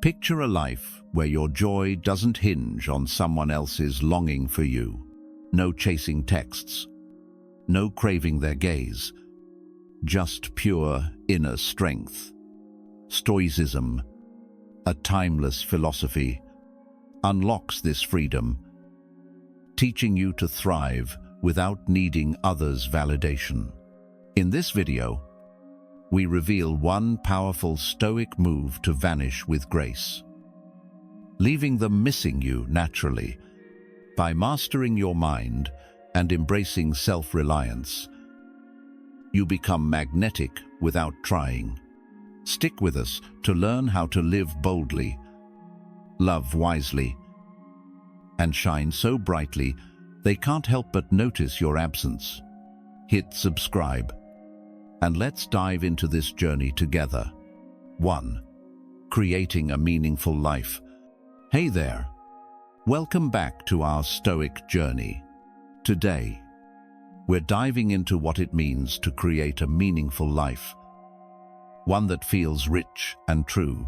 Picture a life where your joy doesn't hinge on someone else's longing for you. No chasing texts, no craving their gaze, just pure inner strength. Stoicism, a timeless philosophy, unlocks this freedom, teaching you to thrive without needing others' validation. In this video, we reveal one powerful Stoic move to vanish with grace, leaving them missing you naturally. By mastering your mind and embracing self-reliance, you become magnetic without trying. Stick with us to learn how to live boldly, love wisely, and shine so brightly they can't help but notice your absence. Hit subscribe, and let's dive into this journey together. 1. Creating a meaningful life. Hey there! Welcome back to our Stoic journey. Today, we're diving into what it means to create a meaningful life, one that feels rich and true,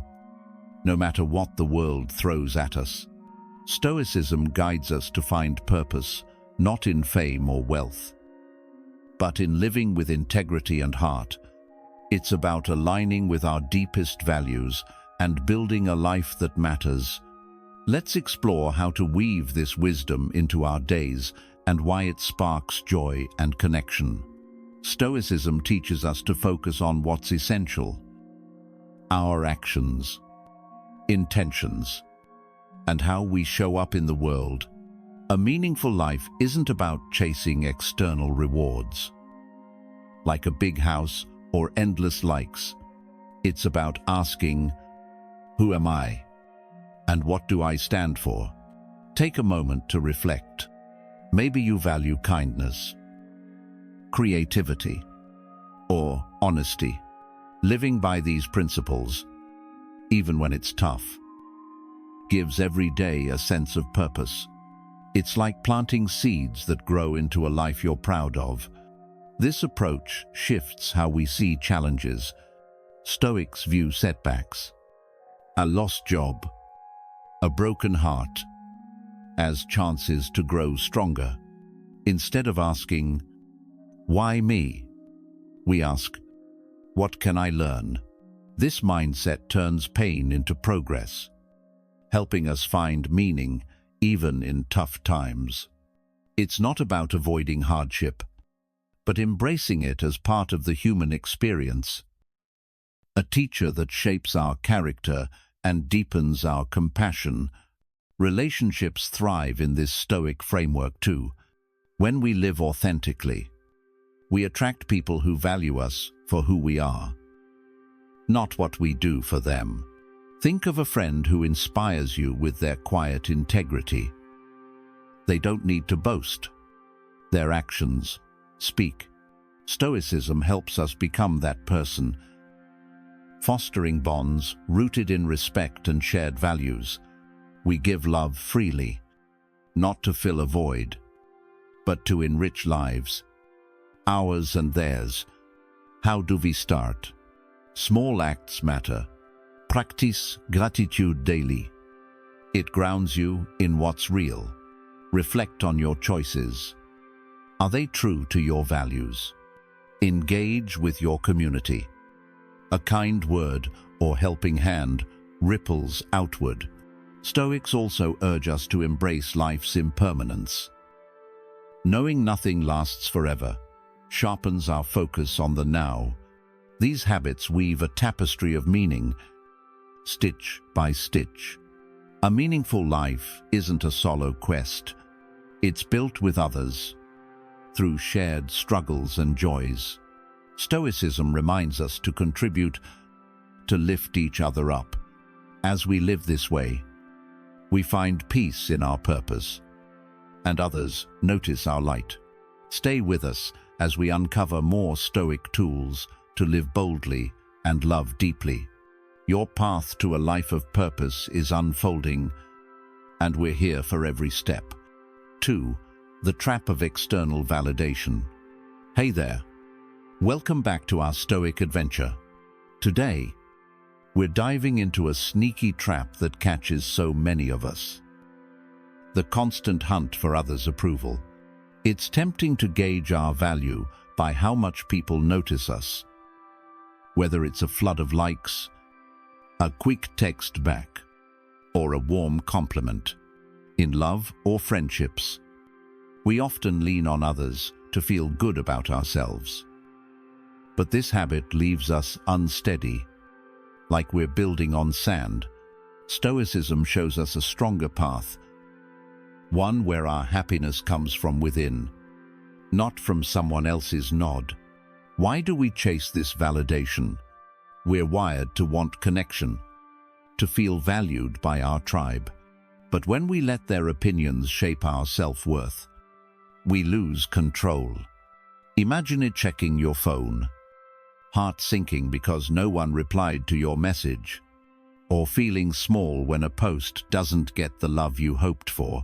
no matter what the world throws at us. Stoicism guides us to find purpose, not in fame or wealth, but in living with integrity and heart. It's about aligning with our deepest values and building a life that matters. Let's explore how to weave this wisdom into our days and why it sparks joy and connection. Stoicism teaches us to focus on what's essential: our actions, intentions, and how we show up in the world. A meaningful life isn't about chasing external rewards, like a big house or endless likes. It's about asking, who am I? And what do I stand for? Take a moment to reflect. Maybe you value kindness, creativity, or honesty. Living by these principles, even when it's tough, gives every day a sense of purpose. It's like planting seeds that grow into a life you're proud of. This approach shifts how we see challenges. Stoics view setbacks, a lost job, a broken heart, as chances to grow stronger. Instead of asking, why me? We ask, what can I learn? This mindset turns pain into progress, helping us find meaning even in tough times. It's not about avoiding hardship, but embracing it as part of the human experience, a teacher that shapes our character and deepens our compassion. Relationships thrive in this Stoic framework too. When we live authentically, we attract people who value us for who we are, not what we do for them. Think of a friend who inspires you with their quiet integrity. They don't need to boast. Their actions speak. Stoicism helps us become that person, fostering bonds rooted in respect and shared values. We give love freely, not to fill a void, but to enrich lives, ours and theirs. How do we start? Small acts matter. Practice gratitude daily. It grounds you in what's real. Reflect on your choices. Are they true to your values? Engage with your community. A kind word or helping hand ripples outward. Stoics also urge us to embrace life's impermanence. Knowing nothing lasts forever sharpens our focus on the now. These habits weave a tapestry of meaning, stitch by stitch. A meaningful life isn't a solo quest. It's built with others, through shared struggles and joys. Stoicism reminds us to contribute, to lift each other up. As we live this way, we find peace in our purpose, and others notice our light. Stay with us as we uncover more Stoic tools to live boldly and love deeply. Your path to a life of purpose is unfolding, and we're here for every step. 2. The trap of external validation. Hey there. Welcome back to our Stoic adventure. Today, we're diving into a sneaky trap that catches so many of us. The constant hunt for others' approval. It's tempting to gauge our value by how much people notice us, whether it's a flood of likes, a quick text back, or a warm compliment. In love or friendships, we often lean on others to feel good about ourselves. But this habit leaves us unsteady, like we're building on sand. Stoicism shows us a stronger path, one where our happiness comes from within, not from someone else's nod. Why do we chase this validation? We're wired to want connection, to feel valued by our tribe. But when we let their opinions shape our self-worth, we lose control. Imagine it checking your phone, heart sinking because no one replied to your message, or feeling small when a post doesn't get the love you hoped for.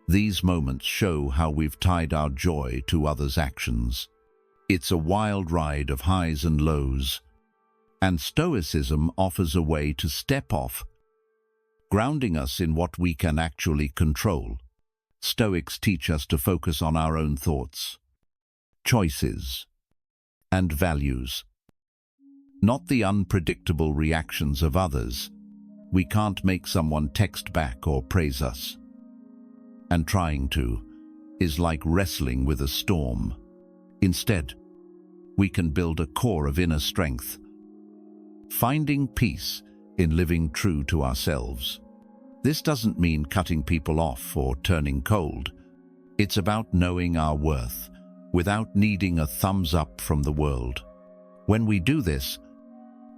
These moments show how we've tied our joy to others' actions. It's a wild ride of highs and lows, and Stoicism offers a way to step off, grounding us in what we can actually control. Stoics teach us to focus on our own thoughts, choices, and values, not the unpredictable reactions of others. We can't make someone text back or praise us. And trying to is like wrestling with a storm. Instead, we can build a core of inner strength, finding peace in living true to ourselves. This doesn't mean cutting people off or turning cold. It's about knowing our worth without needing a thumbs up from the world. When we do this,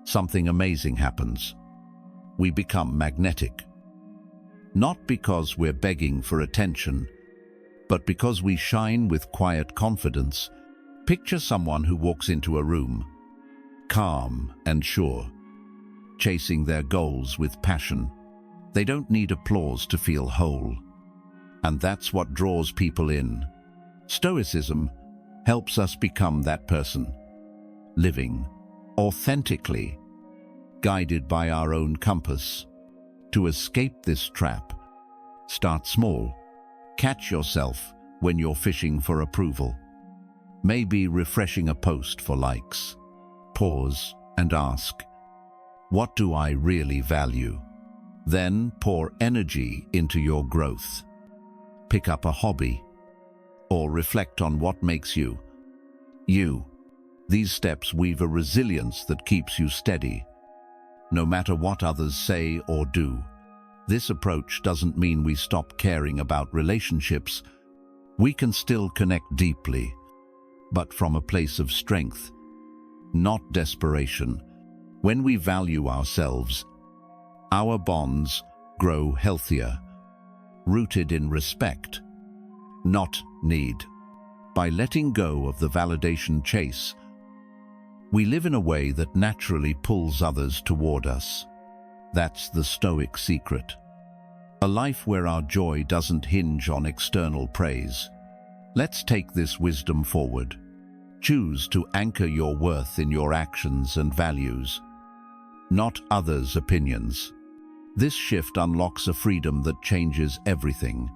something amazing happens. We become magnetic. Not because we're begging for attention, but because we shine with quiet confidence. Picture someone who walks into a room, calm and sure, chasing their goals with passion. They don't need applause to feel whole. And that's what draws people in. Stoicism helps us become that person, living authentically, guided by our own compass. To escape this trap, start small. Catch yourself when you're fishing for approval. Maybe refreshing a post for likes. Pause and ask, what do I really value? Then pour energy into your growth. Pick up a hobby, or reflect on what makes you, you. These steps weave a resilience that keeps you steady, no matter what others say or do. This approach doesn't mean we stop caring about relationships. We can still connect deeply, but from a place of strength, not desperation. When we value ourselves, our bonds grow healthier, rooted in respect, not need. By letting go of the validation chase, we live in a way that naturally pulls others toward us. That's the Stoic secret. A life where our joy doesn't hinge on external praise. Let's take this wisdom forward. Choose to anchor your worth in your actions and values, not others' opinions. This shift unlocks a freedom that changes everything.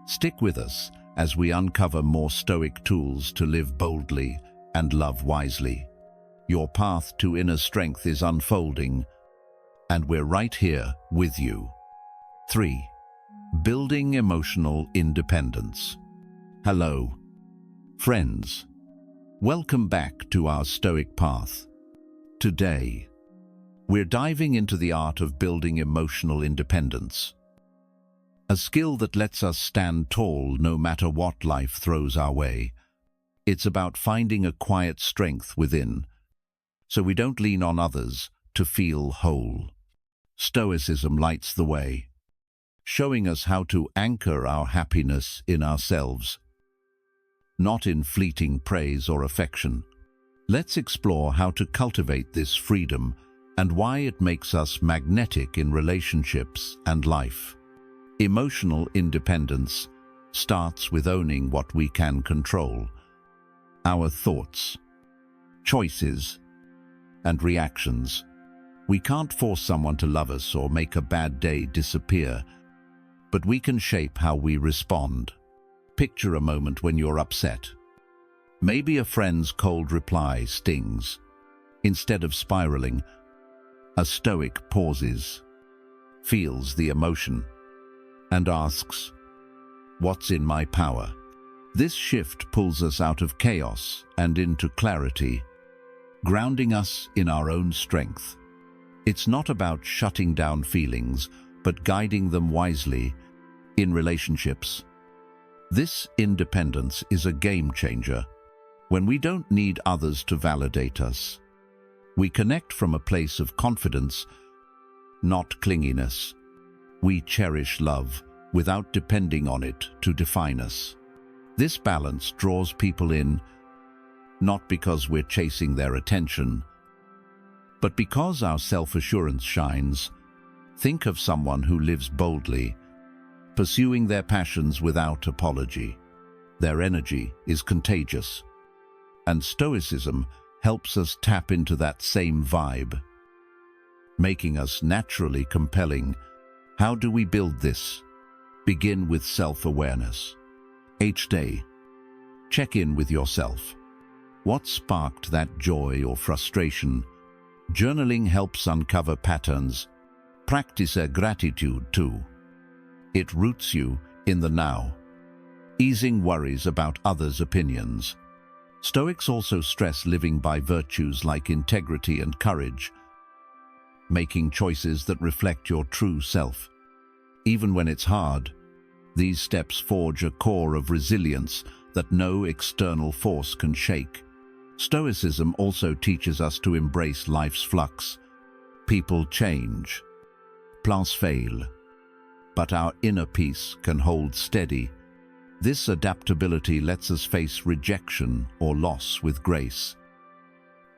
Stick with us as we uncover more Stoic tools to live boldly and love wisely. Your path to inner strength is unfolding, and we're right here with you. 3. Building emotional independence. Hello, friends. Welcome back to our Stoic path. Today, we're diving into the art of building emotional independence, a skill that lets us stand tall no matter what life throws our way. It's about finding a quiet strength within, so we don't lean on others to feel whole. Stoicism lights the way, showing us how to anchor our happiness in ourselves, not in fleeting praise or affection. Let's explore how to cultivate this freedom and why it makes us magnetic in relationships and life. Emotional independence starts with owning what we can control: our thoughts, choices, and reactions. We can't force someone to love us or make a bad day disappear, but we can shape how we respond. Picture a moment when you're upset. Maybe a friend's cold reply stings. Instead of spiraling, a Stoic pauses, feels the emotion, and asks, "What's in my power?" This shift pulls us out of chaos and into clarity, grounding us in our own strength. It's not about shutting down feelings, but guiding them wisely in relationships. This independence is a game changer. When we don't need others to validate us, we connect from a place of confidence, not clinginess. We cherish love without depending on it to define us. This balance draws people in, not because we're chasing their attention, but because our self-assurance shines. Think of someone who lives boldly, pursuing their passions without apology. Their energy is contagious, and Stoicism helps us tap into that same vibe, making us naturally compelling. How do we build this? Begin with self-awareness. Each day, check in with yourself. What sparked that joy or frustration? Journaling helps uncover patterns. Practice gratitude too. It roots you in the now, easing worries about others' opinions. Stoics also stress living by virtues like integrity and courage, making choices that reflect your true self. Even when it's hard, these steps forge a core of resilience that no external force can shake. Stoicism also teaches us to embrace life's flux. People change, plans fail, but our inner peace can hold steady. This adaptability lets us face rejection or loss with grace.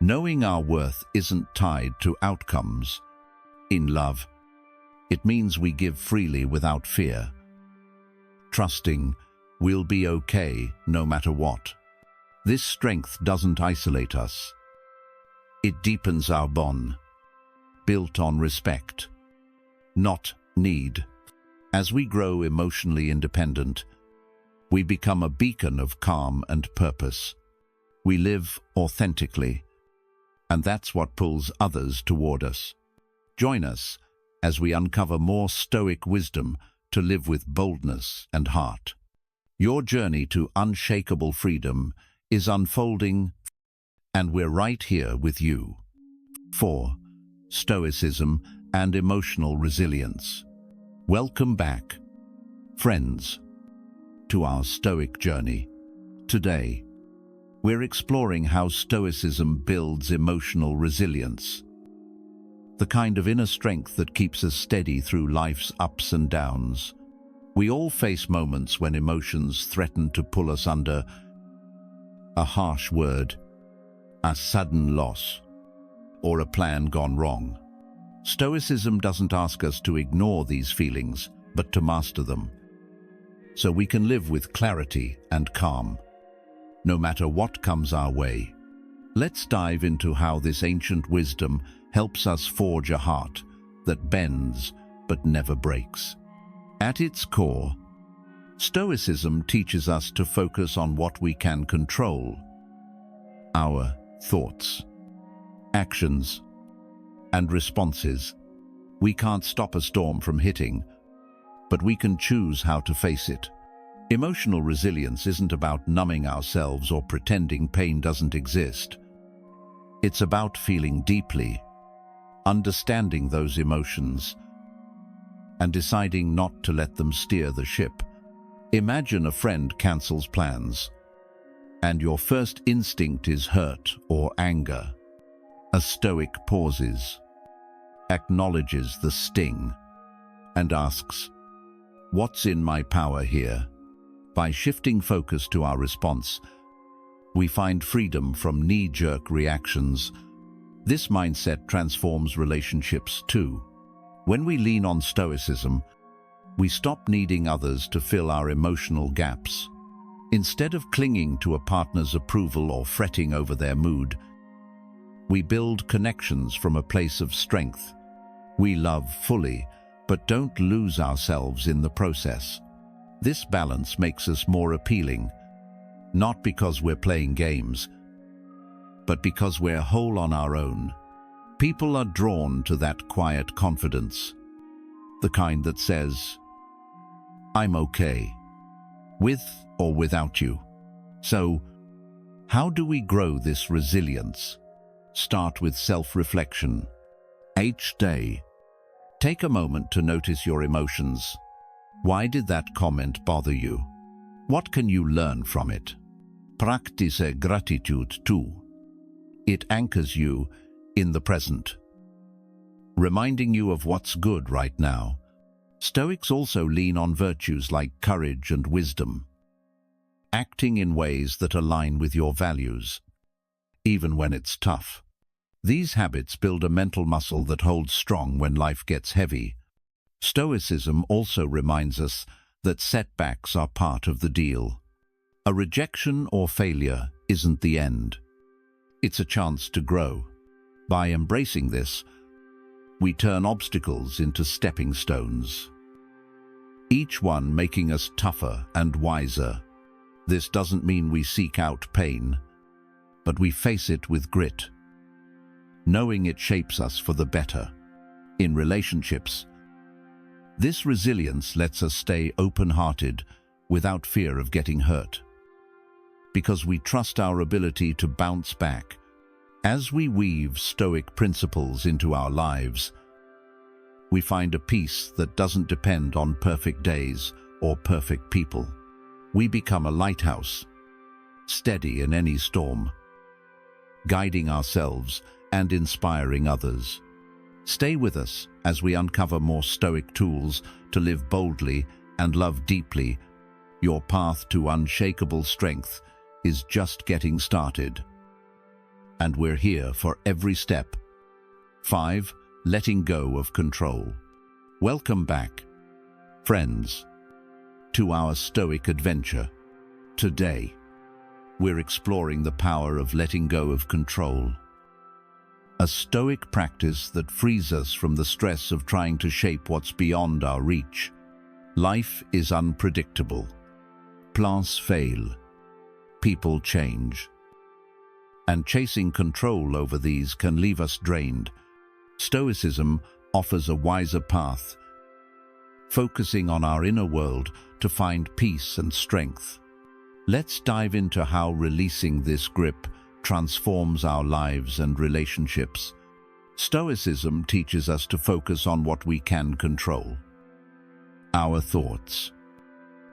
Knowing our worth isn't tied to outcomes. In love, it means we give freely without fear, trusting we'll be okay no matter what. This strength doesn't isolate us. It deepens our bond, built on respect, not need. As we grow emotionally independent, we become a beacon of calm and purpose. We live authentically, and that's what pulls others toward us. Join us as we uncover more Stoic wisdom to live with boldness and heart. Your journey to unshakable freedom is unfolding, and we're right here with you. 4. Stoicism and emotional resilience. Welcome back, friends, to our Stoic journey. Today, we're exploring how Stoicism builds emotional resilience, the kind of inner strength that keeps us steady through life's ups and downs. We all face moments when emotions threaten to pull us under. A harsh word, a sudden loss, or a plan gone wrong. Stoicism doesn't ask us to ignore these feelings, but to master them, so we can live with clarity and calm, no matter what comes our way. Let's dive into how this ancient wisdom helps us forge a heart that bends but never breaks. At its core, Stoicism teaches us to focus on what we can control: our thoughts, actions, and responses. We can't stop a storm from hitting, but we can choose how to face it. Emotional resilience isn't about numbing ourselves or pretending pain doesn't exist. It's about feeling deeply, understanding those emotions, and deciding not to let them steer the ship. Imagine a friend cancels plans, and your first instinct is hurt or anger. A Stoic pauses, acknowledges the sting, and asks, "What's in my power here?" By shifting focus to our response, we find freedom from knee-jerk reactions. This mindset transforms relationships too. When we lean on Stoicism, we stop needing others to fill our emotional gaps. Instead of clinging to a partner's approval or fretting over their mood, We build connections from a place of strength. We love fully, but don't lose ourselves in the process. This balance makes us more appealing, not because we're playing games, but because we're whole on our own. People are drawn to that quiet confidence, the kind that says, "I'm okay, with or without you." So, how do we grow this resilience? Start with self-reflection. Each day, take a moment to notice your emotions. Why did that comment bother you? What can you learn from it? Practice gratitude too. It anchors you in the present, reminding you of what's good right now. Stoics also lean on virtues like courage and wisdom, acting in ways that align with your values, even when it's tough. These habits build a mental muscle that holds strong when life gets heavy. Stoicism also reminds us that setbacks are part of the deal. A rejection or failure isn't the end. It's a chance to grow. By embracing this, we turn obstacles into stepping stones, each one making us tougher and wiser. This doesn't mean we seek out pain, but we face it with grit, knowing it shapes us for the better. In relationships, this resilience lets us stay open-hearted without fear of getting hurt, because we trust our ability to bounce back. As we weave Stoic principles into our lives, we find a peace that doesn't depend on perfect days or perfect people. We become a lighthouse, steady in any storm, guiding ourselves and inspiring others. Stay with us as we uncover more Stoic tools to live boldly and love deeply. Your path to unshakable strength is just getting started, and we're here for every step. 5. Letting go of control. Welcome back, friends, to our Stoic adventure. Today, we're exploring the power of letting go of control, a Stoic practice that frees us from the stress of trying to shape what's beyond our reach. Life is unpredictable. Plans fail. People change. And chasing control over these can leave us drained. Stoicism offers a wiser path, focusing on our inner world to find peace and strength. Let's dive into how releasing this grip transforms our lives and relationships. Stoicism teaches us to focus on what we can control: our thoughts,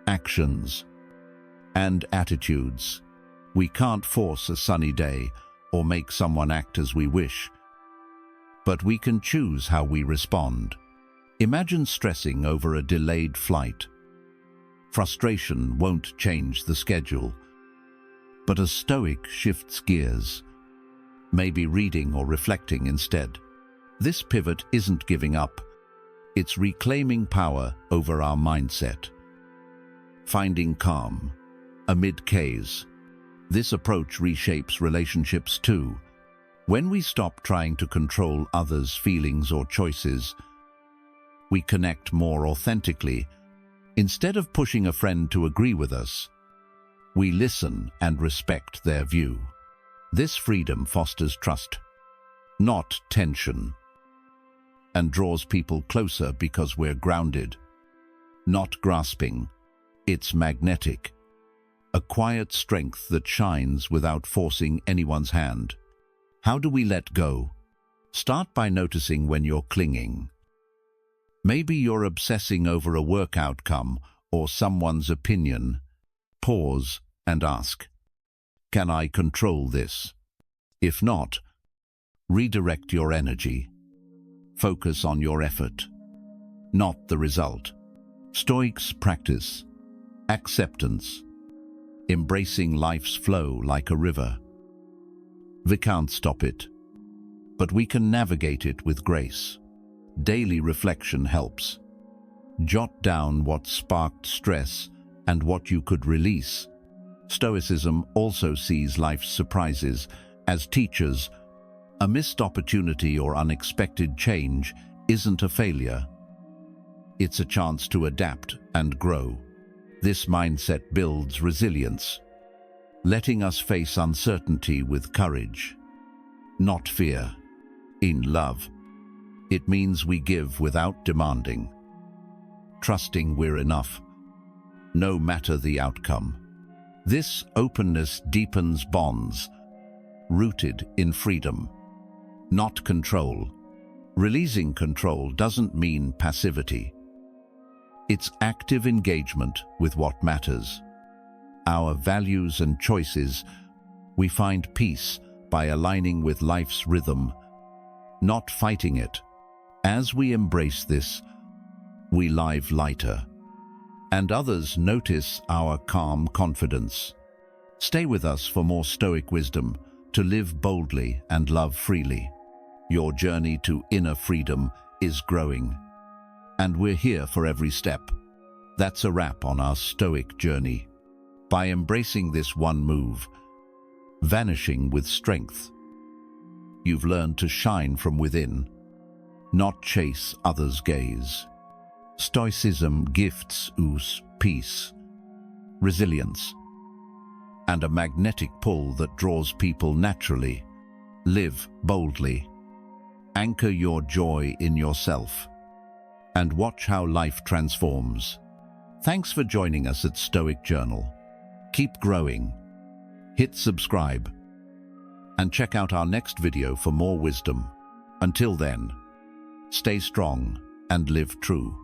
actions, and attitudes. We can't force a sunny day or make someone act as we wish, but we can choose how we respond. Imagine stressing over a delayed flight. Frustration won't change the schedule, but a Stoic shifts gears, maybe reading or reflecting instead. This pivot isn't giving up, it's reclaiming power over our mindset. Finding calm amid chaos. This approach reshapes relationships too. When we stop trying to control others' feelings or choices, we connect more authentically. Instead of pushing a friend to agree with us, we listen and respect their view. This freedom fosters trust, not tension, and draws people closer because we're grounded, not grasping. It's magnetic, a quiet strength that shines without forcing anyone's hand. How do we let go? Start by noticing when you're clinging. Maybe you're obsessing over a work outcome or someone's opinion. Pause and ask, can I control this? If not, redirect your energy. Focus on your effort, not the result. Stoics practice acceptance, embracing life's flow like a river. We can't stop it, but we can navigate it with grace. Daily reflection helps. Jot down what sparked stress and what you could release. Stoicism also sees life's surprises as teachers, A missed opportunity or unexpected change isn't a failure. It's a chance to adapt and grow. This mindset builds resilience, letting us face uncertainty with courage, not fear. In love, it means we give without demanding, trusting we're enough, no matter the outcome. This openness deepens bonds, rooted in freedom, not control. Releasing control doesn't mean passivity. It's active engagement with what matters. Our values and choices. We find peace by aligning with life's rhythm, not fighting it. As we embrace this, we live lighter, and others notice our calm confidence. Stay with us for more Stoic wisdom to live boldly and love freely. Your journey to inner freedom is growing, and we're here for every step. That's a wrap on our Stoic journey. By embracing this one move, vanishing with strength, you've learned to shine from within, not chase others' gaze. Stoicism gifts us peace, resilience, and a magnetic pull that draws people naturally. Live boldly. Anchor your joy in yourself, and watch how life transforms. Thanks for joining us at Stoic Journal. Keep growing. Hit subscribe, and check out our next video for more wisdom. Until then, stay strong and live true.